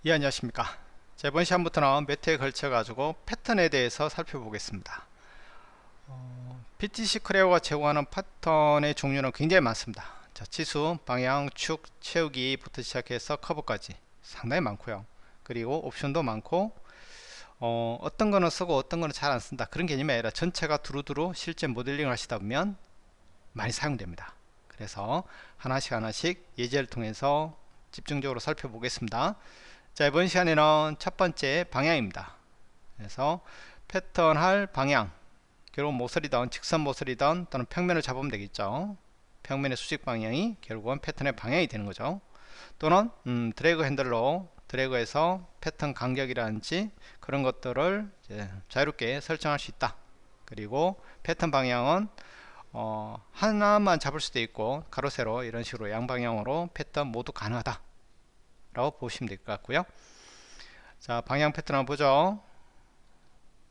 예, 안녕하십니까. 자, 이번 시간부터는 몇 회에 걸쳐 가지고 패턴에 대해서 살펴보겠습니다. PTC 크레오가 제공하는 패턴의 종류는 굉장히 많습니다. 자, 치수, 방향, 축, 채우기부터 시작해서 커브까지 상당히 많고요. 그리고 옵션도 많고 어떤 거는 쓰고 어떤 거는 잘 안 쓴다, 그런 개념이 아니라 전체가 두루두루 실제 모델링을 하시다 보면 많이 사용됩니다. 그래서 하나씩 예제를 통해서 집중적으로 살펴보겠습니다. 자, 이번 시간에는 첫 번째 방향입니다. 그래서 패턴 할 방향, 결국 모서리든 직선 모서리든 또는 평면을 잡으면 되겠죠. 평면의 수직 방향이 결국은 패턴의 방향이 되는 거죠. 또는 드래그 핸들로 드래그해서 패턴 간격이라든지 그런 것들을 이제 자유롭게 설정할 수 있다. 그리고 패턴 방향은 하나만 잡을 수도 있고 가로 세로 이런 식으로 양방향으로 패턴 모두 가능하다 라고 보시면 될 것 같고요. 자, 방향 패턴 한번 보죠.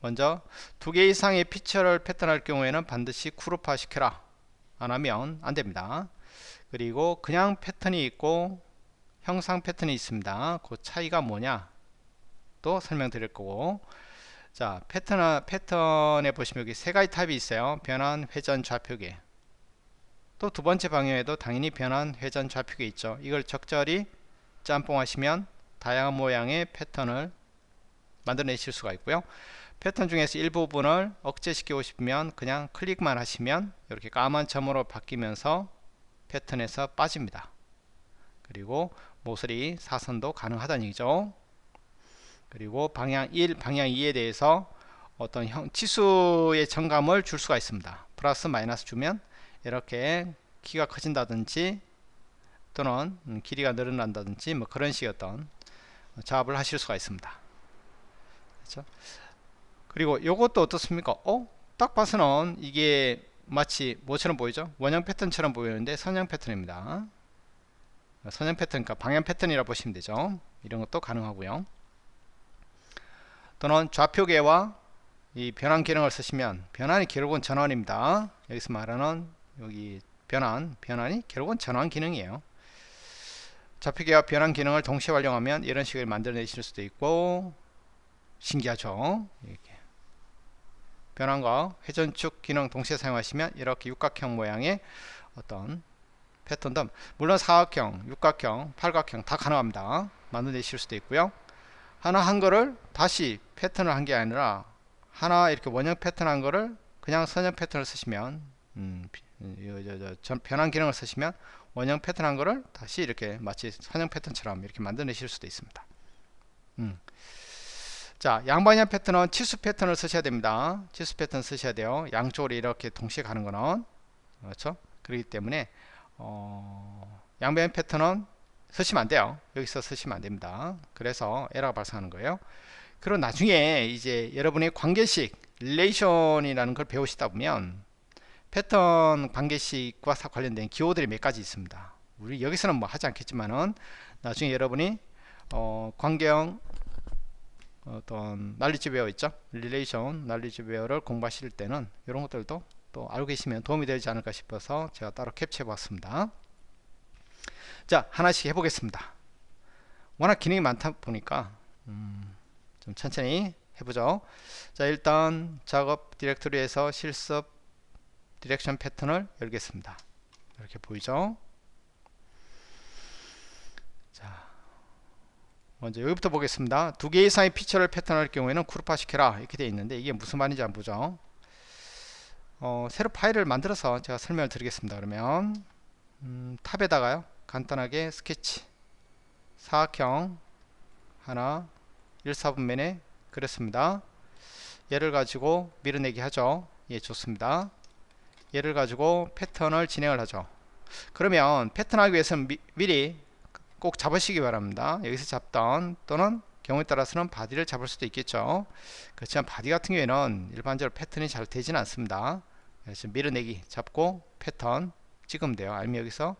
먼저 두 개 이상의 피처를 패턴할 경우에는 반드시 그룹화 시켜라, 안 하면 안 됩니다. 그리고 그냥 패턴이 있고 형상 패턴이 있습니다. 그 차이가 뭐냐 또 설명드릴 거고, 자, 패턴에 보시면 여기 세 가지 타입이 있어요. 변환, 회전, 좌표계. 또 두 번째 방향에도 당연히 변환, 회전, 좌표계 있죠. 이걸 적절히 짬뽕 하시면 다양한 모양의 패턴을 만들어내실 수가 있고요. 패턴 중에서 일부분을 억제시키고 싶으면 그냥 클릭만 하시면 이렇게 까만 점으로 바뀌면서 패턴에서 빠집니다. 그리고 모서리 사선도 가능하다는 얘기죠. 그리고 방향 1, 방향 2에 대해서 어떤 치수의 정감을 줄 수가 있습니다. 플러스 마이너스 주면 이렇게 키가 커진다든지 또는 길이가 늘어난다든지 뭐 그런 식의 어떤 작업을 하실 수가 있습니다. 그렇죠? 그리고 요것도 어떻습니까? 딱 봐서는 이게 마치 뭐처럼 보이죠? 원형 패턴처럼 보이는데 선형 패턴입니다. 선형 패턴, 그러니까 방향 패턴이라 보시면 되죠. 이런 것도 가능하고요. 또는 좌표계와 이 변환 기능을 쓰시면, 변환이 결국은 전환입니다. 여기서 말하는 여기 변환이 결국은 전환 기능이에요. 좌표계와 변환 기능을 동시에 활용하면 이런 식을 만들어내실 수도 있고, 신기하죠? 이렇게 변환과 회전축 기능 동시에 사용하시면 이렇게 육각형 모양의 어떤 패턴도, 물론 사각형, 육각형, 팔각형 다 가능합니다. 만들어내실 수도 있고요. 하나 한 거를 다시 패턴을 한 게 아니라 하나 이렇게 원형 패턴 한 거를 그냥 선형 패턴을 쓰시면 변환 기능을 쓰시면 원형 패턴 한 거를 다시 이렇게 마치 선형 패턴처럼 이렇게 만들어내실 수도 있습니다. 자, 양방향 패턴은 치수 패턴을 쓰셔야 됩니다. 치수 패턴 쓰셔야 돼요. 양쪽으로 이렇게 동시에 가는 거는, 그렇죠? 그렇기 때문에 양방향 패턴은 쓰시면 안 돼요. 여기서 쓰시면 안 됩니다. 그래서 에러가 발생하는 거예요. 그리고 나중에 이제 여러분의 관계식 릴레이션이라는 걸 배우시다 보면 패턴 관계식과 관련된 기호들이 몇 가지 있습니다. 우리 여기서는 뭐 하지 않겠지만은 나중에 여러분이 관계형 어떤 날리지 웨어 있죠, 릴레이션 날리지 웨어를 공부하실 때는 이런 것들도 또 알고 계시면 도움이 되지 않을까 싶어서 제가 따로 캡처해 봤습니다. 자, 하나씩 해보겠습니다. 워낙 기능이 많다 보니까 좀 천천히 해보죠. 자, 일단 작업 디렉토리에서 실습 디렉션 패턴을 열겠습니다. 이렇게 보이죠? 자, 먼저 여기부터 보겠습니다. 두 개 이상의 피처를 패턴할 경우에는 그룹화 시켜라 이렇게 되어 있는데 이게 무슨 말인지 한번 보죠. 새로 파일을 만들어서 제가 설명을 드리겠습니다. 그러면 탑에다가요, 간단하게 스케치 사각형 하나 1/4분면에 그렸습니다. 얘를 가지고 밀어내기 하죠. 예, 좋습니다. 얘를 가지고 패턴을 진행을 하죠. 그러면 패턴 하기 위해서는 미리 꼭 잡으시기 바랍니다. 여기서 잡던 또는 경우에 따라서는 바디를 잡을 수도 있겠죠. 그렇지만 바디 같은 경우에는 일반적으로 패턴이 잘 되지는 않습니다. 그래서 밀어내기 잡고 패턴 찍으면 돼요. 아니면 여기서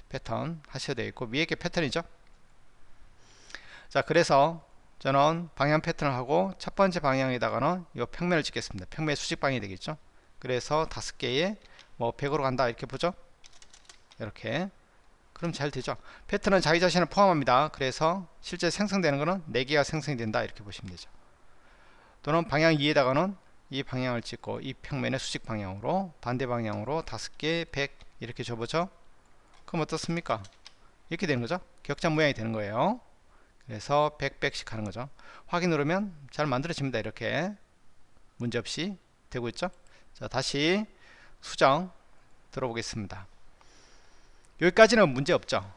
패턴 하셔야 되겠고, 위에 게 패턴이죠. 자, 그래서 저는 방향 패턴을 하고 첫 번째 방향에다가는 이 평면을 찍겠습니다. 평면의 수직 방향이 되겠죠. 그래서 5개의 뭐 100으로 간다 이렇게 보죠. 이렇게. 그럼 잘 되죠. 패턴은 자기 자신을 포함합니다. 그래서 실제 생성되는 거는 4개가 생성이 된다 이렇게 보시면 되죠. 또는 방향 2에다가는 이 방향을 찍고 이 평면의 수직 방향으로 반대 방향으로 5개 100 이렇게 줘보죠. 그럼 어떻습니까? 이렇게 되는 거죠. 격자 모양이 되는 거예요. 그래서 100, 100씩 하는 거죠. 확인 누르면 잘 만들어집니다. 이렇게 문제없이 되고 있죠. 자, 다시 수정 들어보겠습니다. 여기까지는 문제 없죠.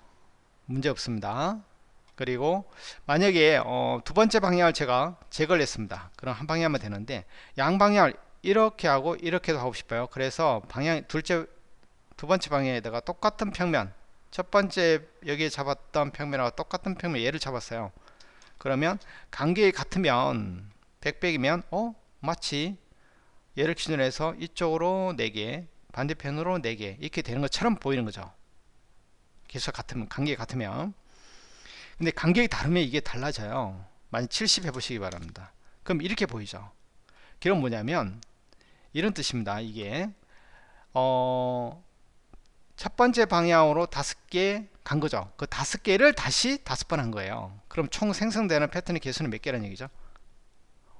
문제 없습니다. 그리고 만약에 두 번째 방향을 제가 제거를 했습니다. 그럼 한 방향만 되는데 양방향을 이렇게 하고 이렇게도 하고 싶어요. 그래서 방향 두 번째 방향에다가 똑같은 평면, 첫 번째 여기에 잡았던 평면하고 똑같은 평면 얘를 잡았어요. 그러면 간격이 같으면 100, 100이면 마치 얘를 기준으로 해서 이쪽으로 4개 반대편으로 4개 이렇게 되는 것처럼 보이는 거죠. 개수가 같으면, 간격이 같으면. 근데 간격이 다르면 이게 달라져요. 만약 70 해보시기 바랍니다. 그럼 이렇게 보이죠. 그럼 뭐냐면 이런 뜻입니다. 이게 첫 번째 방향으로 5개 간 거죠. 그 5개를 다시 5번 한 거예요. 그럼 총 생성되는 패턴의 개수는 몇 개라는 얘기죠?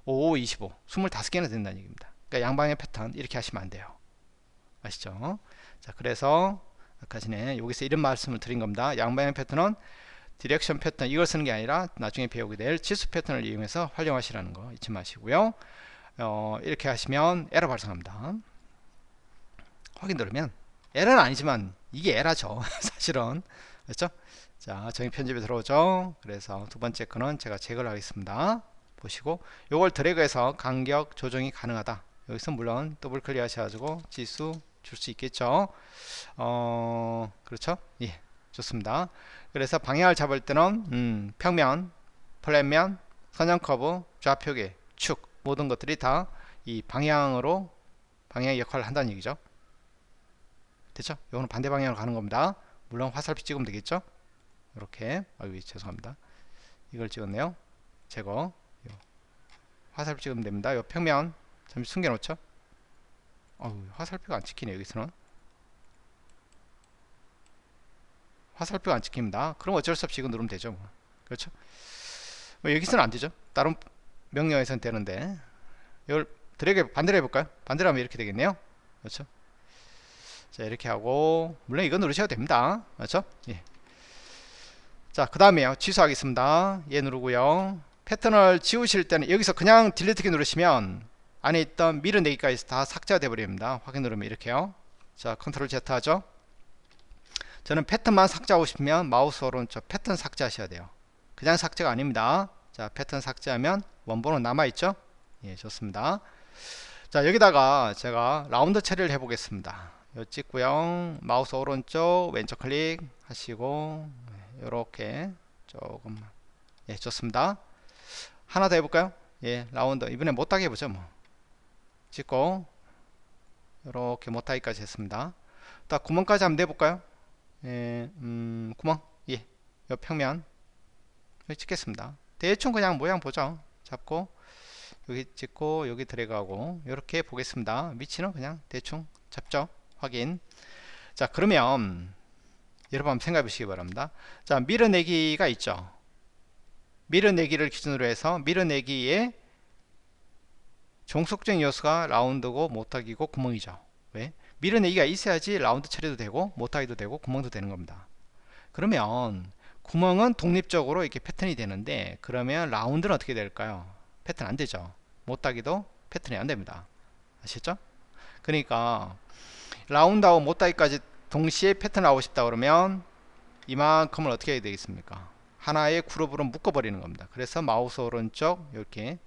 5, 25, 25개나 된다는 얘기입니다. 그러니까 양방향 패턴 이렇게 하시면 안 돼요. 아시죠? 자, 그래서 아까 전에 여기서 이런 말씀을 드린 겁니다. 양방향 패턴은 디렉션 패턴 이걸 쓰는 게 아니라 나중에 배우게 될 지수 패턴을 이용해서 활용하시라는 거 잊지 마시고요. 이렇게 하시면 에러 발생합니다. 확인 누르면 에러는 아니지만 이게 에러죠. 사실은. 그렇죠? 자, 정의 편집에 들어오죠. 그래서 두 번째 거는 제가 제거를 하겠습니다. 보시고 요걸 드래그해서 간격 조정이 가능하다. 여기서 물론 더블 클릭 하셔가지고 지수 줄 수 있겠죠. 그렇죠? 예, 좋습니다. 그래서 방향을 잡을 때는 평면, 플랫면, 선형 커브, 좌표계, 축 모든 것들이 다 이 방향으로 방향의 역할을 한다는 얘기죠. 됐죠? 이거는 반대 방향으로 가는 겁니다. 물론 화살표 찍으면 되겠죠? 이렇게. 아유, 죄송합니다. 이걸 찍었네요. 제거. 화살표 찍으면 됩니다. 이 평면 잠시 숨겨 놓죠. 화살표가 안 찍히네. 여기서는 화살표가 안 찍힙니다. 그럼 어쩔 수 없이 이거 누르면 되죠. 그렇죠? 여기서는 안 되죠. 다른 명령에서는 되는데 이걸 드래그 반대로 해볼까요? 반대로 하면 이렇게 되겠네요. 그렇죠? 자, 이렇게 하고 물론 이거 누르셔도 됩니다. 그렇죠? 예. 자, 그 다음에요. 취소하겠습니다. 얘 누르고요. 패턴을 지우실 때는 여기서 그냥 딜리트키 누르시면 안에 있던 밀어내기까지 다 삭제가 되어버립니다. 확인 누르면 이렇게요. 자, 컨트롤 Z 하죠. 저는 패턴만 삭제하고 싶으면 마우스 오른쪽 패턴 삭제하셔야 돼요. 그냥 삭제가 아닙니다. 자, 패턴 삭제하면 원본은 남아있죠. 예, 좋습니다. 자, 여기다가 제가 라운드 처리를 해보겠습니다. 요 찍고요. 마우스 오른쪽 왼쪽 클릭 하시고 요렇게 조금만. 예, 좋습니다. 하나 더 해볼까요? 예, 라운드 이번에 못하게 해보죠. 뭐 찍고 요렇게 못하기까지 했습니다. 또 구멍까지 한번 내볼까요? 예, 구멍. 예, 요 평면 여기 찍겠습니다. 대충 그냥 모양 보죠. 잡고 여기 찍고 여기 드래그하고 이렇게 보겠습니다. 위치는 그냥 대충 잡죠. 확인. 자, 그러면 여러분 한번 생각해 보시기 바랍니다. 자, 밀어내기가 있죠. 밀어내기를 기준으로 해서 밀어내기의 종속적인 요소가 라운드고 못하기고 구멍이죠. 왜? 밀어내기가 있어야지 라운드 처리도 되고 못하기도 되고 구멍도 되는 겁니다. 그러면 구멍은 독립적으로 이렇게 패턴이 되는데 그러면 라운드는 어떻게 될까요? 패턴 안 되죠. 못하기도 패턴이 안 됩니다. 아시죠? 그러니까 라운드하고 못하기까지 동시에 패턴을 하고 싶다 그러면 이만큼을 어떻게 해야 되겠습니까? 하나의 그룹으로 묶어버리는 겁니다. 그래서 마우스 오른쪽 이렇게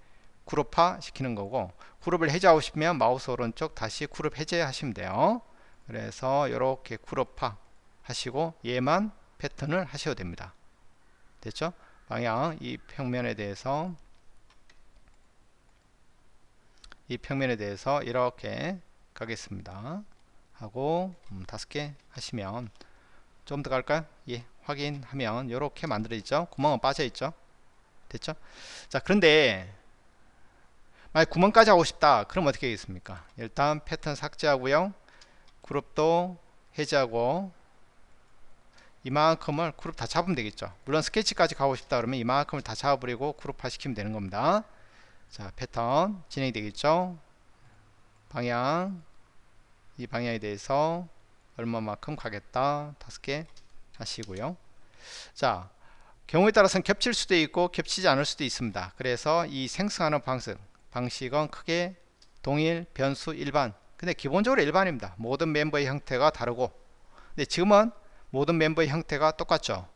그룹화 시키는 거고, 그룹을 해제하고 싶으면 마우스 오른쪽 다시 그룹 해제하시면 돼요. 그래서 이렇게 그룹화 하시고 얘만 패턴을 하셔도 됩니다. 됐죠? 방향 이 평면에 대해서 이렇게 가겠습니다. 하고 5개 하시면 좀 더 갈까요? 예, 확인하면 이렇게 만들어지죠. 구멍은 빠져있죠. 됐죠? 자, 그런데 만약 구멍까지 하고 싶다 그럼 어떻게 하겠습니까? 일단 패턴 삭제하고요, 그룹도 해제하고 이만큼을 그룹 다 잡으면 되겠죠. 물론 스케치까지 가고 싶다 그러면 이만큼을 다 잡아버리고 그룹화 시키면 되는 겁니다. 자, 패턴 진행이 되겠죠. 방향, 이 방향에 대해서 얼마만큼 가겠다 5개 하시고요. 자, 경우에 따라서는 겹칠 수도 있고 겹치지 않을 수도 있습니다. 그래서 이 생성하는 방식은 크게 동일, 변수, 일반. 근데 기본적으로 일반입니다. 모든 멤버의 형태가 다르고, 근데 지금은 모든 멤버의 형태가 똑같죠.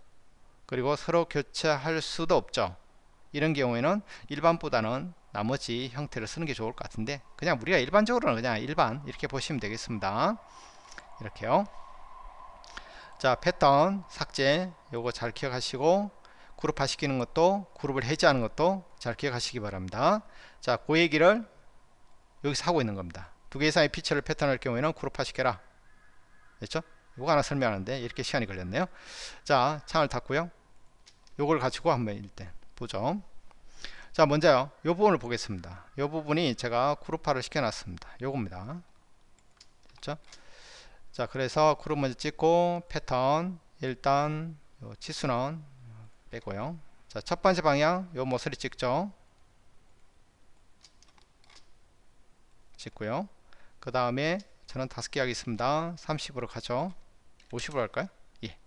그리고 서로 교체할 수도 없죠. 이런 경우에는 일반보다는 나머지 형태를 쓰는 게 좋을 것 같은데, 그냥 우리가 일반적으로는 그냥 일반 이렇게 보시면 되겠습니다. 이렇게요. 자, 패턴 삭제 요거 잘 기억하시고, 그룹화 시키는 것도, 그룹을 해제하는 것도 잘 기억하시기 바랍니다. 자, 그 얘기를 여기서 하고 있는 겁니다. 두 개 이상의 피처를 패턴할 경우에는 그룹화 시켜라. 됐죠? 요거 하나 설명하는데 이렇게 시간이 걸렸네요. 자, 창을 닫고요. 요걸 가지고 한번 일단 보죠. 자, 먼저요, 요 부분을 보겠습니다. 요 부분이 제가 그룹화를 시켜 놨습니다. 요겁니다. 됐죠? 자, 그래서 그룹 먼저 찍고, 패턴 일단 요 치수는 빼고요. 자, 첫 번째 방향 요 모서리 찍죠. 찍고요. 그 다음에 저는 5개 하겠습니다. 30으로 가죠. 50으로 할까요? 예.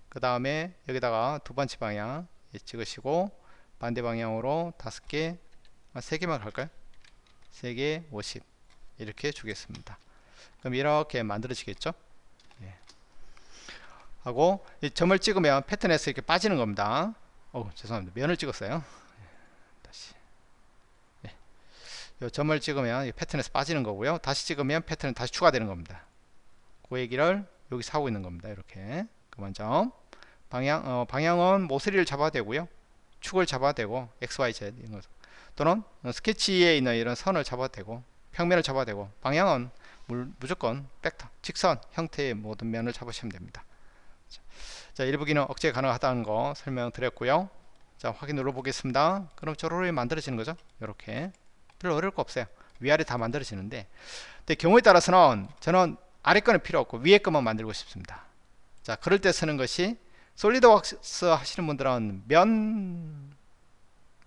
그 다음에 여기다가 두 번째 방향 예, 찍으시고, 반대 방향으로 5개, 3개만 갈까요? 3개 50 이렇게 주겠습니다. 그럼 이렇게 만들어지겠죠? 예. 하고 이 점을 찍으면 패턴에서 이렇게 빠지는 겁니다. 죄송합니다. 면을 찍었어요. 다시. 예. 요 점을 찍으면 이 패턴에서 빠지는 거고요. 다시 찍으면 패턴은 다시 추가되는 겁니다. 그 얘기를 여기서 하고 있는 겁니다. 이렇게. 그만 점. 방향은 모서리를 잡아야 되고요. 축을 잡아야 되고, XYZ 이런 거. 또는 스케치에 있는 이런 선을 잡아야 되고, 평면을 잡아야 되고, 방향은 무조건 벡터, 직선 형태의 모든 면을 잡으시면 됩니다. 자, 일부기는 억제 가능하다는 거 설명드렸고요. 자, 확인 눌러 보겠습니다. 그럼 저렇게 만들어지는 거죠. 이렇게 별로 어려울 거 없어요. 위아래 다 만들어지는데, 근데 경우에 따라서는 저는 아래 거는 필요 없고 위에 거만 만들고 싶습니다. 자, 그럴 때 쓰는 것이, 솔리드웍스 하시는 분들은 면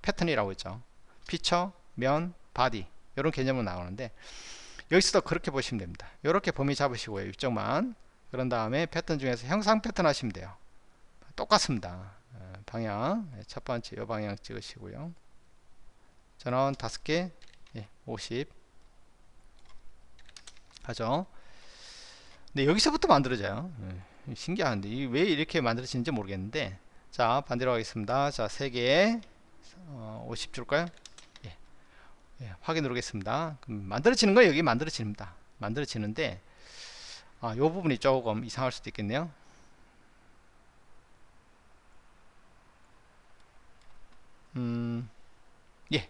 패턴이라고 있죠. 피처, 면, 바디 이런 개념으로 나오는데, 여기서도 그렇게 보시면 됩니다. 이렇게 범위 잡으시고요. 이쪽만. 그런 다음에 패턴 중에서 형상 패턴 하시면 돼요. 똑같습니다. 방향 첫 번째 이 방향 찍으시고요. 저는 5개 50 하죠. 근데 여기서부터 만들어져요. 신기한데 왜 이렇게 만들어지는지 모르겠는데, 자, 반대로 하겠습니다. 자, 3개에 50 줄까요? 확인 누르겠습니다. 그럼 만들어지는 거 여기 만들어집니다. 만들어지는데 요 부분이 조금 이상할 수도 있겠네요.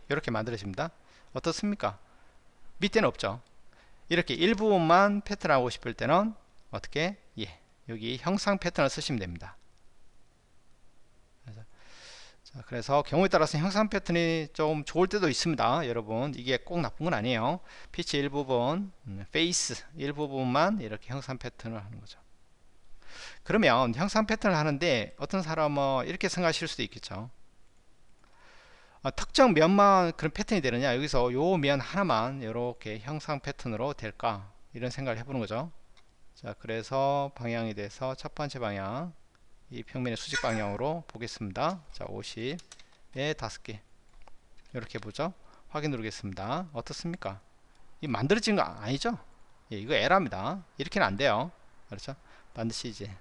이렇게 만들어집니다. 어떻습니까? 밑에는 없죠. 이렇게 일부분만 패턴하고 싶을 때는 어떻게? 여기 형상 패턴을 쓰시면 됩니다. 그래서 경우에 따라서 형상 패턴이 좀 좋을 때도 있습니다. 여러분, 이게 꼭 나쁜 건 아니에요. 피치 일부분, 페이스 일부분만 이렇게 형상 패턴을 하는 거죠. 그러면 형상 패턴을 하는데 어떤 사람은 이렇게 생각하실 수도 있겠죠. 특정 면만 그런 패턴이 되느냐, 여기서 요 면 하나만 이렇게 형상 패턴으로 될까, 이런 생각을 해보는 거죠. 자, 그래서 방향에 대해서 첫 번째 방향 이 평면의 수직 방향으로 보겠습니다. 자, 50에 5개 이렇게 보죠. 확인 누르겠습니다. 어떻습니까? 이 만들어진 거 아니죠? 이거 에러입니다. 이렇게는 안 돼요. 그렇죠? 반드시 이제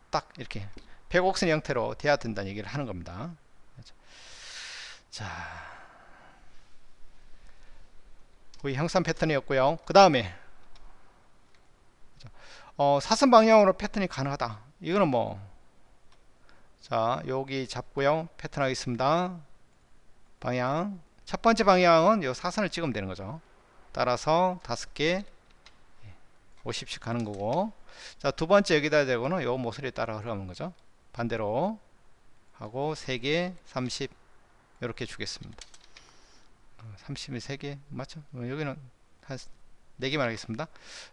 딱 이렇게 백옥선 형태로 돼야 된다는 얘기를 하는 겁니다. 그렇죠? 자, 거의 형상 패턴이었고요. 그 다음에 사선 방향으로 패턴이 가능하다. 이거는 뭐, 자, 여기 잡고요. 패턴 하겠습니다. 방향 첫 번째 방향은 요 사선을 찍으면 되는 거죠. 따라서 5개 50씩 가는 거고, 자, 두 번째 여기다 대고는 요 모서리에 따라 흘러가는 거죠. 반대로 하고 3개 30 이렇게 주겠습니다. 30이 3개 맞죠? 여기는 한 4개만 하겠습니다.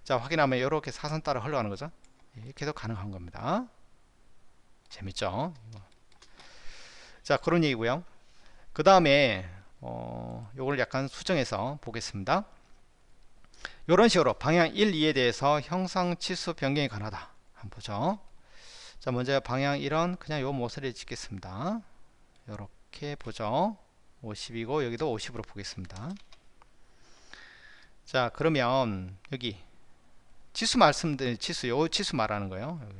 자, 확인하면 이렇게 사선 따라 흘러가는 거죠. 이렇게 해도 가능한 겁니다. 재밌죠? 자, 그런 얘기고요. 그 다음에 요걸 약간 수정해서 보겠습니다. 이런 식으로 방향 1, 2에 대해서 형상 치수 변경이 가능하다. 한번 보죠. 자, 먼저 방향 1은 그냥 요 모서리에 찍겠습니다. 이렇게 보죠. 50이고 여기도 50으로 보겠습니다. 자, 그러면 여기 치수 말씀드린 치수, 요 치수 말하는 거예요. 여기.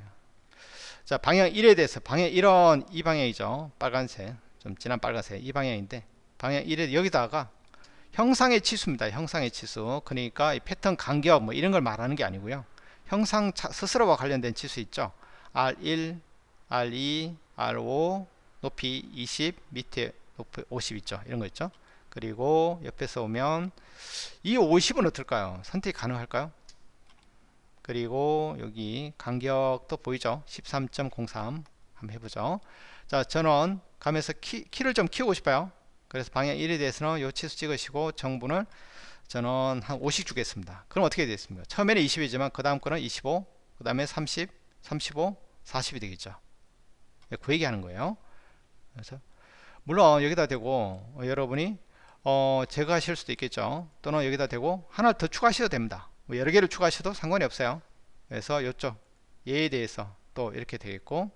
자, 방향 1에 대해서 방향 1은 이 방향이죠. 빨간색, 좀 진한 빨간색 이 방향인데 방향 1에 여기다가 형상의 치수입니다. 형상의 치수. 그러니까 이 패턴 간격 뭐 이런 걸 말하는 게 아니고요. 형상 스스로와 관련된 치수 있죠. R1, R2, R5, 높이 20, 밑에 높이 50 있죠. 이런 거 있죠. 그리고 옆에서 오면 이 50은 어떨까요? 선택 가능할까요? 그리고 여기 간격도 보이죠? 13.03 한번 해보죠. 자, 저는 가면서 키를 좀 키우고 싶어요. 그래서 방향 1에 대해서는 요 치수 찍으시고 정분을 저는 한 50 주겠습니다. 그럼 어떻게 되겠습니까? 처음에는 20이지만 그 다음 거는 25, 그 다음에 30, 35, 40이 되겠죠. 그 얘기하는 거예요. 그래서 물론 여기다 대고 여러분이 제거 하실 수도 있겠죠. 또는 여기다 대고 하나 더 추가하셔도 됩니다. 뭐 여러 개를 추가하셔도 상관이 없어요. 그래서 이쪽 얘에 대해서 또 이렇게 되겠고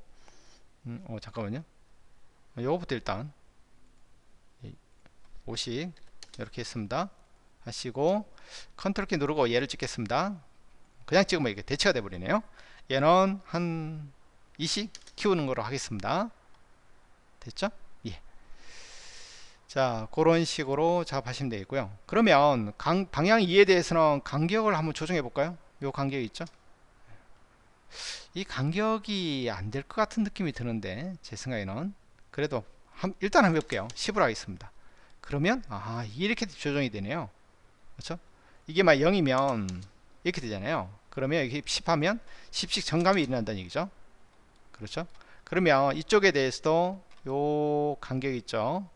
잠깐만요. 요거부터 일단 50 이렇게 했습니다. 하시고 컨트롤 키 누르고 얘를 찍겠습니다. 그냥 찍으면 이게 대체가 돼 버리네요. 얘는 한 20 키우는 거로 하겠습니다. 됐죠? 예. 자, 그런 식으로 작업하시면 되겠고요. 그러면 방향 2에 대해서는 간격을 한번 조정해 볼까요? 요 간격이 있죠? 이 간격이 안 될 것 같은 느낌이 드는데 제 생각에는 그래도 일단 한번 해볼게요. 10으로 하겠습니다. 그러면 이렇게 조정이 되네요. 그렇죠? 이게 막 0이면 이렇게 되잖아요. 그러면 여기 10 하면 10씩 정감이 일어난다는 얘기죠. 그렇죠? 그러면 이쪽에 대해서도 요 간격 있죠.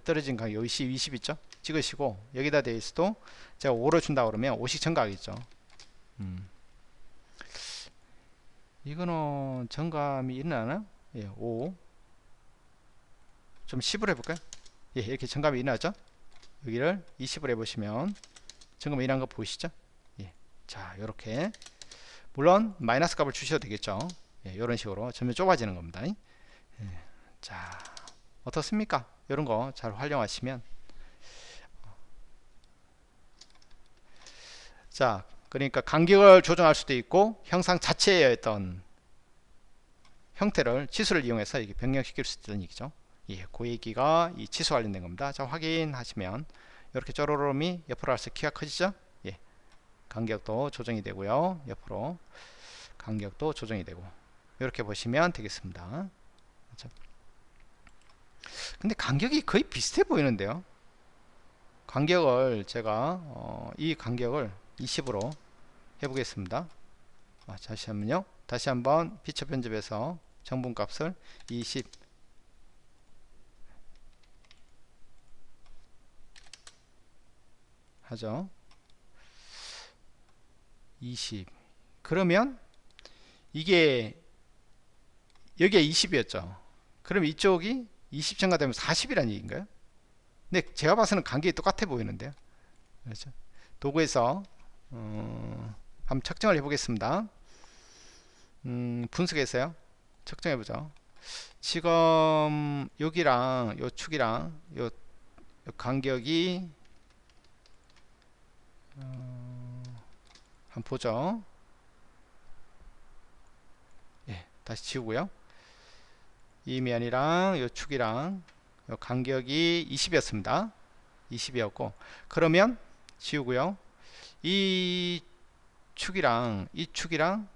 떨어진 간격 20 있죠. 찍으시고 여기다 대해서도 제가 5로 준다 그러면 5씩 정각이죠. 이거는 정감이 일어나나? 예, 5. 좀 10으로 해볼까요? 예, 이렇게 정감이 일어나죠. 여기를 20으로 해보시면 정감이 일어난 거 보이시죠? 예. 자, 요렇게 물론 마이너스 값을 주셔도 되겠죠. 예, 이런 식으로 점점 좁아지는 겁니다. 예. 자, 어떻습니까? 이런 거 잘 활용하시면 자, 그러니까 간격을 조정할 수도 있고 형상 자체의 어떤 형태를 치수를 이용해서 이렇게 변경시킬 수 있다는 얘기죠. 예, 그 얘기가 이 치수 관련된 겁니다. 자, 확인하시면 이렇게 쪼로롬이 옆으로 할수록 키가 커지죠. 예, 간격도 조정이 되고요. 옆으로 간격도 조정이 되고 이렇게 보시면 되겠습니다. 그렇죠? 근데 간격이 거의 비슷해 보이는데요. 간격을 제가 이 간격을 20으로 해보겠습니다. 잠시만요. 다시 한번 피처 편집해서 정분 값을 20 하죠. 20 그러면 이게 여기에 20이었죠. 그럼 이쪽이 20 첨가되면 40이라는 얘기인가요? 근데 제가 봐서는 간격이 똑같아 보이는데요. 그렇죠? 도구에서 한번 측정을 해보겠습니다. 분석해서요. 측정해보죠. 지금 여기랑 요 축이랑 요 간격이 한번 보죠. 예, 다시 지우고요. 이 면이랑 요 축이랑 요 간격이 20이었습니다. 20이었고 그러면 지우고요. 이 축이랑 이 축이랑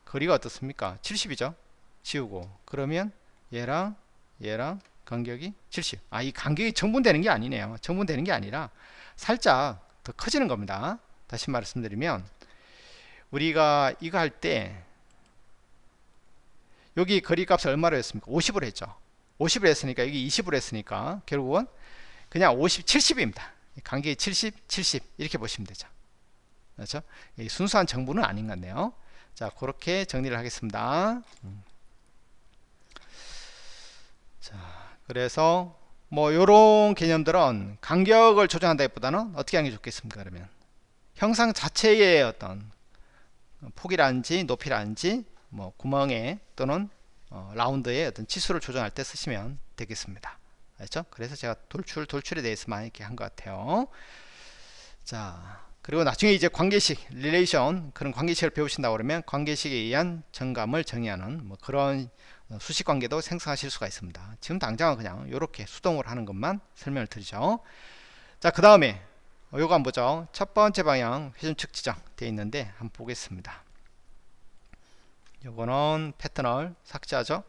거리가 어떻습니까? 70이죠. 지우고 그러면 얘랑 간격이 70. 이 간격이 정분되는 게 아니네요. 정분되는 게 아니라 살짝 더 커지는 겁니다. 다시 말씀드리면 우리가 이거 할 때 여기 거리 값을 얼마로 했습니까? 50으로 했죠. 50으로 했으니까 여기 20으로 했으니까 결국은 그냥 50, 70입니다. 간격이 70, 70 이렇게 보시면 되죠. 그렇죠? 순수한 정분은 아닌 것 같네요. 자, 그렇게 정리를 하겠습니다. 자, 그래서 뭐 요런 개념들은 간격을 조정한다기보다는 어떻게 하는 게 좋겠습니까? 그러면 형상 자체의 어떤 폭이라든지 높이라든지 뭐 구멍에 또는 라운드의 어떤 치수를 조정할 때 쓰시면 되겠습니다. 알죠? 그래서 제가 돌출에 대해서만 이렇게 한 것 같아요. 자, 그리고 나중에 이제 관계식, 릴레이션 그런 관계식을 배우신다 그러면 관계식에 의한 정감을 정의하는 뭐 그런 수식 관계도 생성하실 수가 있습니다. 지금 당장은 그냥 이렇게 수동으로 하는 것만 설명을 드리죠. 자, 그 다음에 요거 한번 보죠. 첫 번째 방향 회전축 지정 되어 있는데 한번 보겠습니다. 요거는 패턴을 삭제하죠.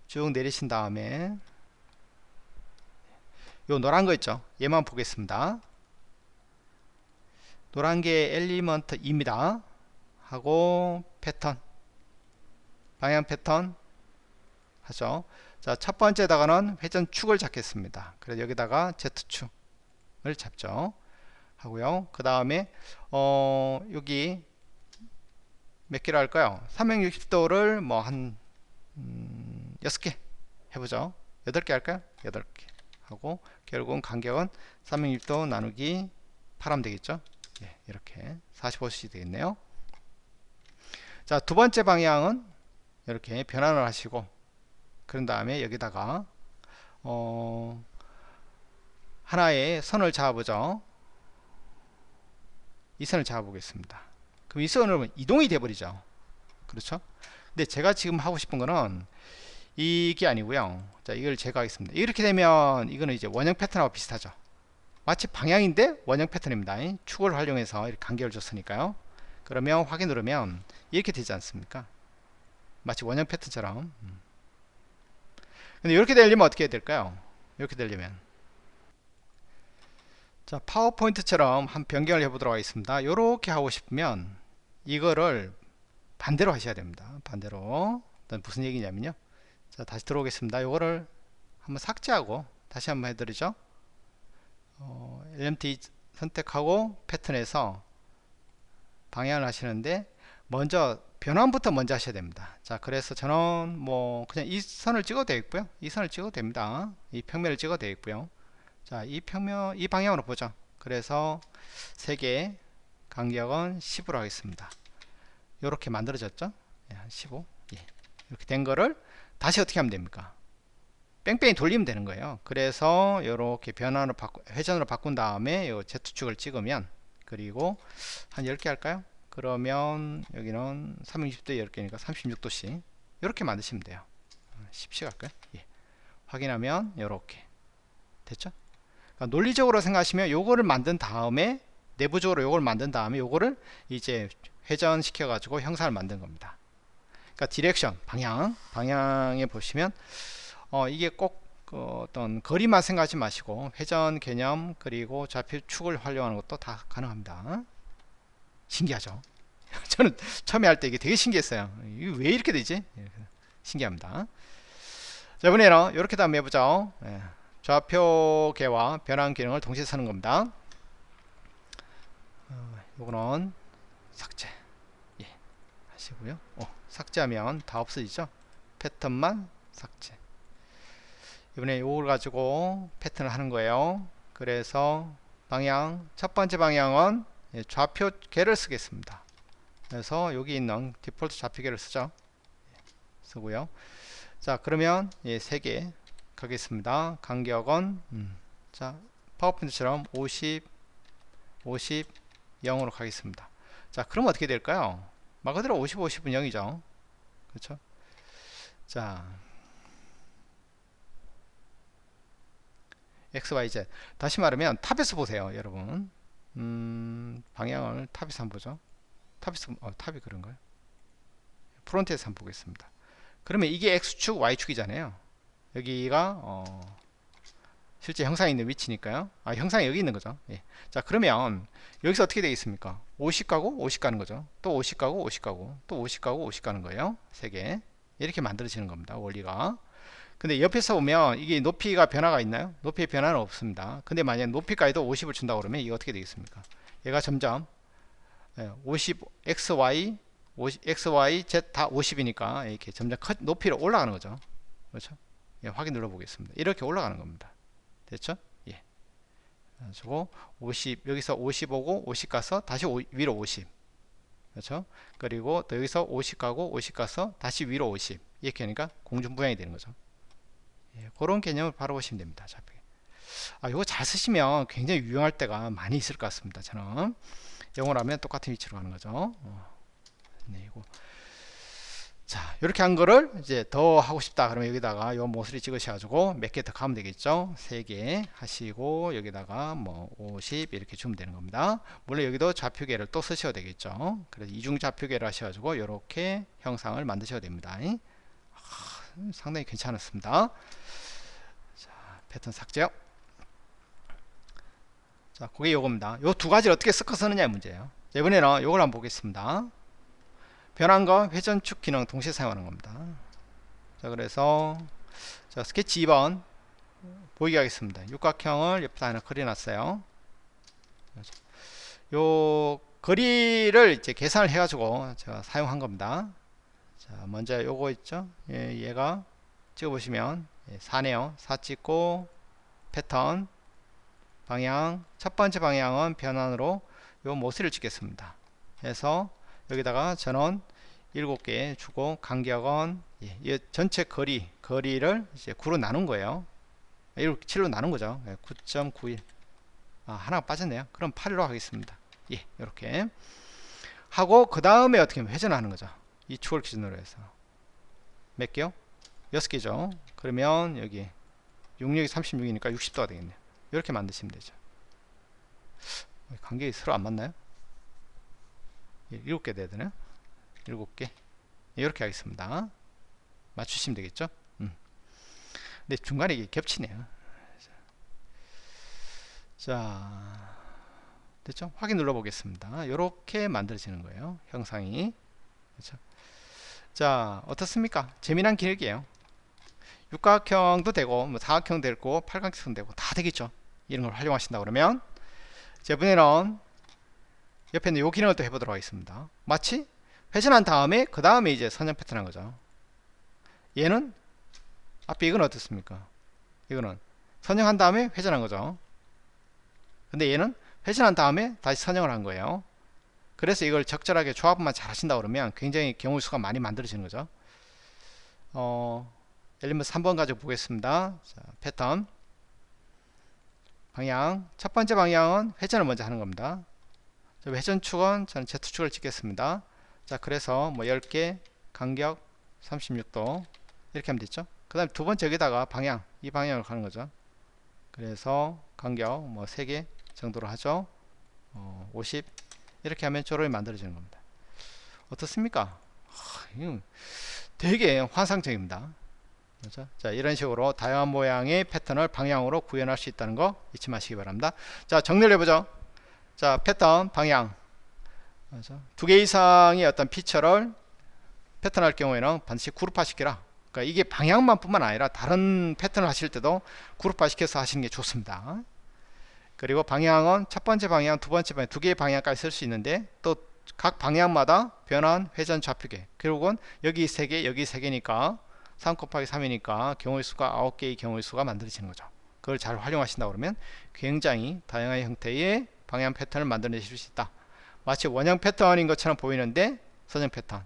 쭉 내리신 다음에 요 노란 거 있죠. 얘만 보겠습니다. 노란 게 엘리먼트 2입니다. 하고 패턴 방향 패턴 하죠. 자, 첫 번째다가는 회전축을 잡겠습니다. 그래서 여기다가 Z축을 잡죠. 하고요. 그 다음에 여기 몇 개로 할까요? 360도를 뭐 한 6개 해보죠. 8개 할까요? 8개 하고 결국은 간격은 360도 나누기 8하면 되겠죠. 예, 이렇게 45cc 되겠네요. 자, 두 번째 방향은 이렇게 변환을 하시고 그런 다음에 여기다가 하나의 선을 잡아보죠. 이 선을 잡아보겠습니다. 그럼 이 선은 이동이 돼버리죠. 그렇죠? 근데 제가 지금 하고 싶은 거는 이게 아니고요. 자, 이걸 제가 하겠습니다. 이렇게 되면 이거는 이제 원형 패턴하고 비슷하죠. 마치 방향인데 원형 패턴입니다. 축을 활용해서 이렇게 간격을 줬으니까요. 그러면 확인 누르면 이렇게 되지 않습니까? 마치 원형 패턴처럼. 근데 이렇게 되려면 어떻게 해야 될까요? 이렇게 되려면 자, 파워포인트처럼 한 변경을 해보도록 하겠습니다. 이렇게 하고 싶으면 이거를 반대로 하셔야 됩니다. 반대로. 무슨 얘기냐면요. 자, 다시 들어오겠습니다. 이거를 한번 삭제하고 다시 한번 해드리죠. LMT 선택하고 패턴에서 방향을 하시는데 먼저 변환부터 먼저 하셔야 됩니다. 자, 그래서 저는 뭐 그냥 이 선을 찍어도 되겠고요. 이 선을 찍어도 됩니다. 이 평면을 찍어도 되겠고요. 자, 이 평면 이 방향으로 보죠. 그래서 3개 간격은 10으로 하겠습니다. 이렇게 만들어졌죠. 예, 15. 예. 이렇게 된 거를 다시 어떻게 하면 됩니까? 뺑뺑이 돌리면 되는 거예요. 그래서 이렇게 변환으로 회전으로 바꾼 다음에 요 Z축을 찍으면 그리고 한 10개 할까요? 그러면 여기는 360도 10개니까 36도씩 이렇게 만드시면 돼요. 10씩 할까요? 예. 확인하면 이렇게 됐죠? 그러니까 논리적으로 생각하시면 요거를 만든 다음에 내부적으로 요걸 만든 다음에 요거를 이제 회전시켜 가지고 형상을 만든 겁니다. 그러니까 디렉션 방향에 보시면 이게 꼭 어떤 거리만 생각하지 마시고 회전 개념 그리고 좌표축을 활용하는 것도 다 가능합니다. 신기하죠? 저는 처음에 할 때 이게 되게 신기했어요. 이게 왜 이렇게 되지? 신기합니다. 자, 이번에는 이렇게 다 한번 해보죠. 예. 좌표계와 변환 기능을 동시에 쓰는 겁니다. 요거는 삭제 하시고요. 삭제하면 다 없어지죠. 패턴만 삭제. 이번에 요걸 가지고 패턴을 하는 거예요. 그래서 방향 첫 번째 방향은 좌표계를 쓰겠습니다. 그래서 여기 있는 디폴트 좌표계를 쓰고요. 자, 그러면 3개 가겠습니다. 간격은 자, 파워포인트처럼 50 0으로 가겠습니다. 자, 그럼 어떻게 될까요? 말 그대로 50 50은 0이죠. 그렇죠? 자, XYZ 다시 말하면 탑에서 보세요, 여러분. 방향을 탑에서 한번 보죠. 탑이 그런가요? 프론트에서 한번 보겠습니다. 그러면 이게 X축 Y축이잖아요. 여기가 실제 형상이 있는 위치니까요. 형상이 여기 있는 거죠. 예. 자, 그러면 여기서 어떻게 되겠습니까? 50 가고 50 가는 거죠. 또 50 가고 50 가고 또 50 가고 50 가는 거예요. 3개 이렇게 만들어지는 겁니다. 원리가. 근데 옆에서 보면 이게 높이가 변화가 있나요? 높이의 변화는 없습니다. 근데 만약 높이까지도 50을 준다고 그러면 이게 어떻게 되겠습니까? 얘가 점점 50 XY XY Z 다 50이니까 이렇게 점점 높이로 올라가는 거죠. 그렇죠? 예, 확인 눌러 보겠습니다. 이렇게 올라가는 겁니다. 됐죠? 예. 저거 50 여기서 50 오고 50 가서 다시 위로 50. 그렇죠? 그리고 또 여기서 50 가고 50 가서 다시 위로 50. 이렇게 하니까 공중부양이 되는 거죠. 예, 그런 개념을 바로 보시면 됩니다. 좌표계. 이거 잘 쓰시면 굉장히 유용할 때가 많이 있을 것 같습니다. 저는 영어로 하면 똑같은 위치로 가는 거죠. 네, 이거. 자, 이렇게 한 거를 이제 더 하고 싶다 그러면 여기다가 요 모서리 찍으셔가지고 몇 개 더 가면 되겠죠. 3개 하시고 여기다가 뭐 50 이렇게 주면 되는 겁니다. 물론 여기도 좌표계를 또 쓰셔도 되겠죠. 그래서 이중 좌표계를 하셔가지고 이렇게 형상을 만드셔도 됩니다. 상당히 괜찮았습니다. 자, 패턴 삭제요. 자, 그게 요겁니다. 요 두 가지를 어떻게 섞어 쓰느냐의 문제예요. 이번에는 요걸 한번 보겠습니다. 변환과 회전축 기능 동시에 사용하는 겁니다. 자, 그래서 자, 스케치 2번 보이게 하겠습니다. 육각형을 옆에다 하나 그려놨어요. 요 거리를 이제 계산을 해가지고 제가 사용한 겁니다. 자, 먼저 요거 있죠. 얘가 찍어보시면 4네요. 4 찍고 패턴 방향 첫 번째 방향은 변환으로 요 모서리를 찍겠습니다. 해서 여기다가 전원 7개 주고 간격은 이 전체 거리를 이제 9로 나눈 거예요. 7로 나눈 거죠. 9.91 하나가 빠졌네요. 그럼 8로 하겠습니다. 예, 이렇게 하고 그 다음에 어떻게 하면 회전하는 거죠. 이 축을 기준으로 해서 몇 개요? 6개죠. 그러면 여기 66이 36이니까 60도가 되겠네요. 이렇게 만드시면 되죠. 간격이 서로 안 맞나요? 7개 돼야 되나요? 7개 이렇게 하겠습니다. 맞추시면 되겠죠. 근데 중간에 이게 겹치네요. 자, 됐죠? 확인 눌러 보겠습니다. 이렇게 만들어지는 거예요. 형상이. 그렇죠? 자, 어떻습니까? 재미난 기능이에요. 육각형도 되고 뭐 사각형 되고 팔각형도 되고 다 되겠죠. 이런 걸 활용하신다 그러면 이번에는 옆에 있는 요 기능을 또 해보도록 하겠습니다. 마치 회전한 다음에 그 다음에 이제 선형 패턴 한 거죠. 얘는 앞에 이건 어떻습니까? 이거는 선형한 다음에 회전한 거죠. 근데 얘는 회전한 다음에 다시 선형을 한 거예요. 그래서 이걸 적절하게 조합만 잘 하신다 그러면 굉장히 경우 수가 많이 만들어지는 거죠. 예를 들면 3번 가지고 보겠습니다. 자, 패턴 방향 첫 번째 방향은 회전을 먼저 하는 겁니다. 회전축은 저는 Z축을 찍겠습니다. 자, 그래서 뭐 10개 간격 36도 이렇게 하면 됐죠. 그 다음에 두 번째 여기다가 방향 이 방향으로 가는 거죠. 그래서 간격 뭐 3개 정도로 하죠. 50 이렇게 하면 저렇게 만들어지는 겁니다. 어떻습니까? 되게 환상적입니다. 그렇죠? 자, 이런 식으로 다양한 모양의 패턴을 방향으로 구현할 수 있다는 거 잊지 마시기 바랍니다. 자, 정리를 해보죠. 자, 패턴 방향 그렇죠? 2개 이상의 어떤 피처를 패턴할 경우에는 반드시 그룹화 시키라. 그러니까 이게 방향만 뿐만 아니라 다른 패턴을 하실 때도 그룹화 시켜서 하시는 게 좋습니다. 그리고 방향은 첫 번째 방향, 두 번째 방향, 2개의 방향까지 쓸 수 있는데 또 각 방향마다 변환, 회전, 좌표계. 결국은 여기 3개, 여기 3개니까 3 곱하기 3이니까 경우의 수가 9개의 경우의 수가 만들어지는 거죠. 그걸 잘 활용하신다 그러면 굉장히 다양한 형태의 방향 패턴을 만들어내실 수 있다. 마치 원형 패턴인 것처럼 보이는데 선형 패턴.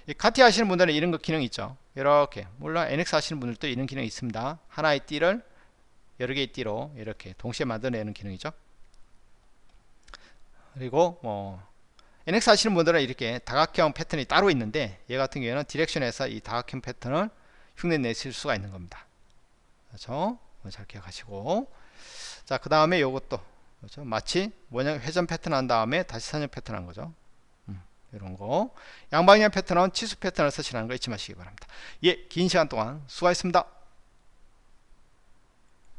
이 카티 하시는 분들은 이런 거 기능 있죠. 이렇게 물론 NX 하시는 분들도 이런 기능이 있습니다. 하나의 띠를 여러 개의 띠로 이렇게 동시에 만들어내는 기능이죠. 그리고 뭐 NX 하시는 분들은 이렇게 다각형 패턴이 따로 있는데 얘 같은 경우에는 디렉션에서 이 다각형 패턴을 흉내 내실 수가 있는 겁니다. 그렇죠? 잘 기억하시고 자, 그 다음에 요것도 그렇죠? 마치 원형 회전 패턴 한 다음에 다시 선형 패턴 한 거죠. 이런 거 양방향 패턴은 치수 패턴을 쓰시라는 거 잊지 마시기 바랍니다. 예, 긴 시간 동안 수고하셨습니다.